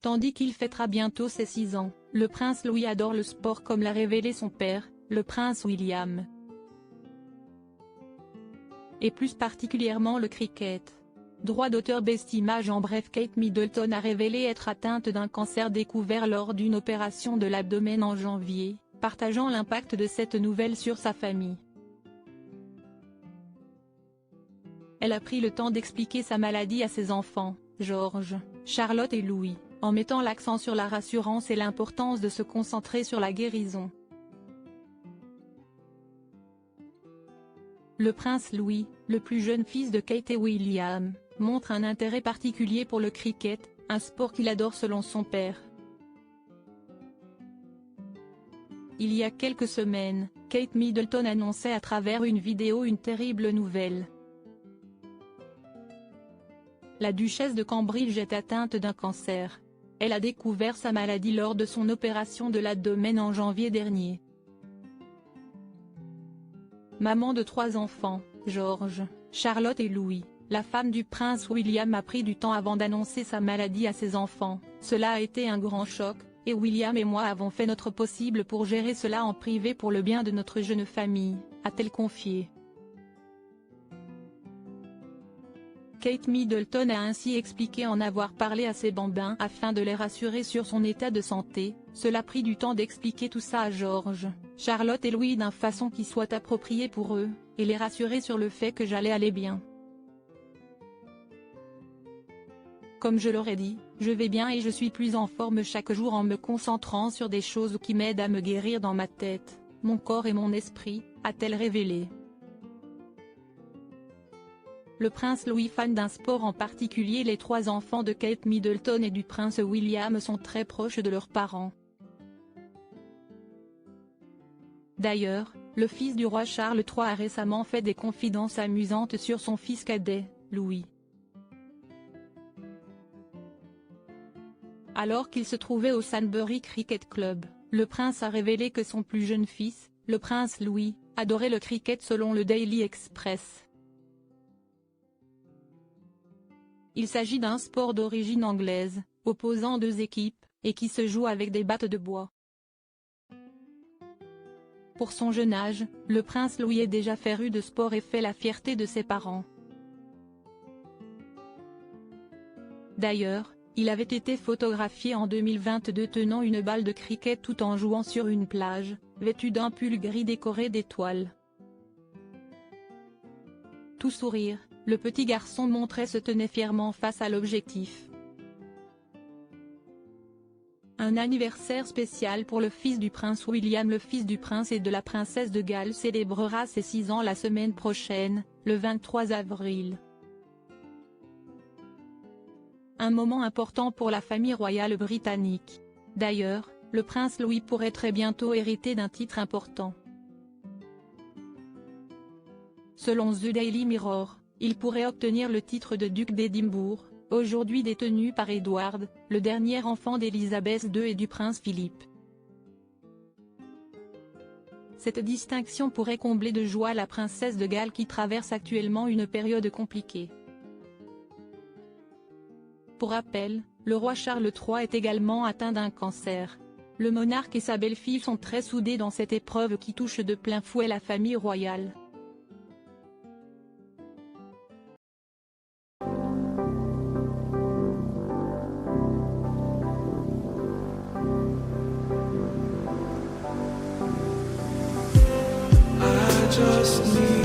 Tandis qu'il fêtera bientôt ses 6 ans, le prince Louis adore le sport comme l'a révélé son père, le prince William. Et plus particulièrement le cricket. Droit d'auteur Best Image. En bref, Kate Middleton a révélé être atteinte d'un cancer découvert lors d'une opération de l'abdomen en janvier, partageant l'impact de cette nouvelle sur sa famille. Elle a pris le temps d'expliquer sa maladie à ses enfants, George, Charlotte et Louis, en mettant l'accent sur la rassurance et l'importance de se concentrer sur la guérison. Le prince Louis, le plus jeune fils de Kate et William, montre un intérêt particulier pour le cricket, un sport qu'il adore selon son père. Il y a quelques semaines, Kate Middleton annonçait à travers une vidéo une terrible nouvelle. La duchesse de Cambridge est atteinte d'un cancer. Elle a découvert sa maladie lors de son opération de l'abdomen en janvier dernier. Maman de 3 enfants, George, Charlotte et Louis, la femme du prince William a pris du temps avant d'annoncer sa maladie à ses enfants. Cela a été un grand choc, et William et moi avons fait notre possible pour gérer cela en privé pour le bien de notre jeune famille, a-t-elle confié. Kate Middleton a ainsi expliqué en avoir parlé à ses bambins afin de les rassurer sur son état de santé. Cela a pris du temps d'expliquer tout ça à George, Charlotte et Louis d'une façon qui soit appropriée pour eux, et les rassurer sur le fait que j'allais aller bien. Comme je leur ai dit, je vais bien et je suis plus en forme chaque jour en me concentrant sur des choses qui m'aident à me guérir dans ma tête, mon corps et mon esprit, a-t-elle révélé. Le prince Louis, fan d'un sport en particulier, les 3 enfants de Kate Middleton et du prince William sont très proches de leurs parents. D'ailleurs, le fils du roi Charles III a récemment fait des confidences amusantes sur son fils cadet, Louis. Alors qu'il se trouvait au Sandbury Cricket Club, le prince a révélé que son plus jeune fils, le prince Louis, adorait le cricket selon le Daily Express. Il s'agit d'un sport d'origine anglaise, opposant 2 équipes, et qui se joue avec des battes de bois. Pour son jeune âge, le prince Louis est déjà féru de sport et fait la fierté de ses parents. D'ailleurs, il avait été photographié en 2022 tenant une balle de cricket tout en jouant sur une plage, vêtu d'un pull gris décoré d'étoiles. Tout sourire, le petit garçon montré se tenait fièrement face à l'objectif. Un anniversaire spécial pour le fils du prince William. Le fils du prince et de la princesse de Galles célébrera ses 6 ans la semaine prochaine, le 23 avril. Un moment important pour la famille royale britannique. D'ailleurs, le prince Louis pourrait très bientôt hériter d'un titre important. Selon The Daily Mirror, il pourrait obtenir le titre de duc d'Édimbourg, aujourd'hui détenu par Edward, le dernier enfant d'Élisabeth II et du prince Philippe. Cette distinction pourrait combler de joie la princesse de Galles qui traverse actuellement une période compliquée. Pour rappel, le roi Charles III est également atteint d'un cancer. Le monarque et sa belle-fille sont très soudés dans cette épreuve qui touche de plein fouet la famille royale. Just need